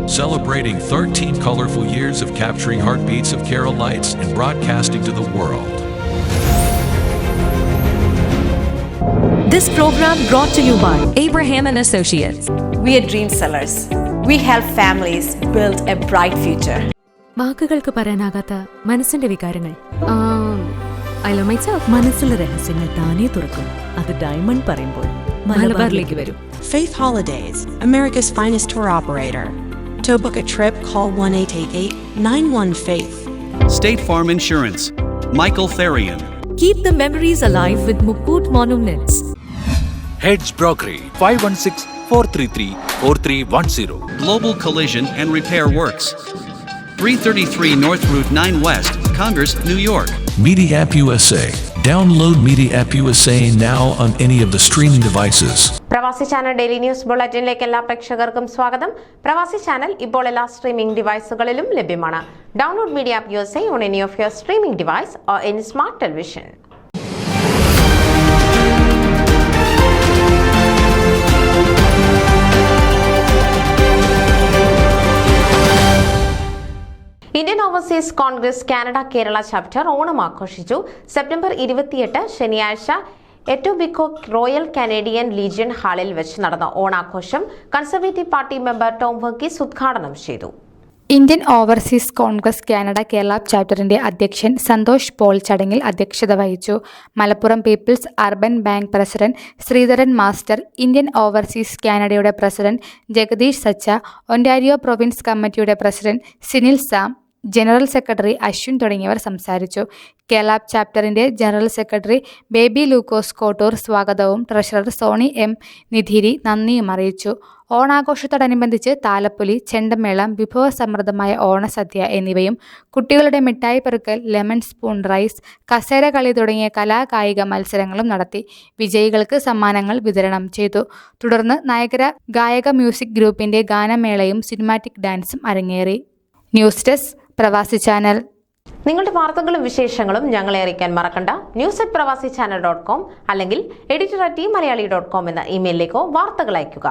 celebrating 13 colorful years of capturing heartbeats of Kerala lights and broadcasting to the world. This program brought to you by Abraham and Associates. We are dream sellers. We help families build a bright future. വാക്കുകൾക്ക് പറയാനാകാത്ത മനസ്സിന്റെ വികാരങ്ങൾ. I love myself. മനസ്സിലെ രഹസ്യങ്ങൾ താനേ തുറക്കും. അത് diamond പറയുമ്പോൾ മലബാറിലേക്ക് വരും. Faith Holidays, America's finest tour operator. To book a trip, call 1-888-91-FAITH. State Farm Insurance, Michael Therian. Keep the memories alive with Mukut Monuments. Heads Brokery 516-433-4310. Global Collision and Repair Works, 333 North Route 9 West, Congress, New York. Media App USA. Download Media App USA now on any of the streaming devices. പ്രവാസി channel daily news ബുള്ളറ്റിനിലേക്ക് എല്ലാ പ്രേക്ഷകർക്കും സ്വാഗതം. പ്രവാസി channel ഇപ്പോൾ എല്ലാ streaming ഡിവൈസുകളിലും ലഭ്യമാണ്. Download media app USA on any of your streaming device or any smart television. Indian Overseas Congress Canada Kerala chapter Onam ആഘോഷിച്ചു. September 28 ശനിയാഴ്ച എറ്റോബിക്കോ റോയൽ കനേഡിയൻ ലീജിയൻ ഹാളിൽ വെച്ച് നടന്ന ഓണാഘോഷം conservative party member Tom Varghese ഉദ്ഘാടനം ചെയ്തു. Indian Overseas Congress Canada Kerala ചാപ്റ്ററിന്റെ അധ്യക്ഷൻ സന്തോഷ് പോൾ ചടങ്ങിൽ അധ്യക്ഷത വഹിച്ചു. Malappuram people's urban bank president Sreedharan master, Indian overseas കാനഡയുടെ president Jagadish Sacha, Ontario province കമ്മിറ്റിയുടെ president Sinil Sam, general secretary Ashwin തുടങ്ങിയവർ സംസാരിച്ചു. കേരള ചാപ്റ്ററിന്റെ ജനറൽ സെക്രട്ടറി ബേബി ലൂക്കോസ് കോട്ടൂർ സ്വാഗതവും ട്രഷറർ സോണി എം നിധിരി നന്ദിയും അറിയിച്ചു. ഓണാഘോഷത്തോടനുബന്ധിച്ച് താലപ്പൊലി, ചെണ്ടമേളം, വിഭവസമൃദ്ധമായ ഓണസദ്യ എന്നിവയും കുട്ടികളുടെ മിഠായി പെറുക്കൽ, ലെമൺ സ്പൂൺ റൈസ്, കസേര കളി തുടങ്ങിയ കലാകായിക മത്സരങ്ങളും നടത്തി. വിജയികൾക്ക് സമ്മാനങ്ങൾ വിതരണം ചെയ്തു. തുടർന്ന് നയഗര ഗായക മ്യൂസിക് ഗ്രൂപ്പിന്റെ ഗാനമേളയും സിനിമാറ്റിക് ഡാൻസും അരങ്ങേറി. ന്യൂസ് ഡെസ്ക് പ്രവാസി ചാനൽ. നിങ്ങളുടെ വാർത്തകളും വിശേഷങ്ങളും ഞങ്ങളെ അറിയിക്കാൻ മറക്കണ്ട. news@pravasichannel.com അല്ലെങ്കിൽ editor@tmalayali.com എന്ന ഇമെയിലിലേക്കോ വാർത്തകൾ അയയ്ക്കുക.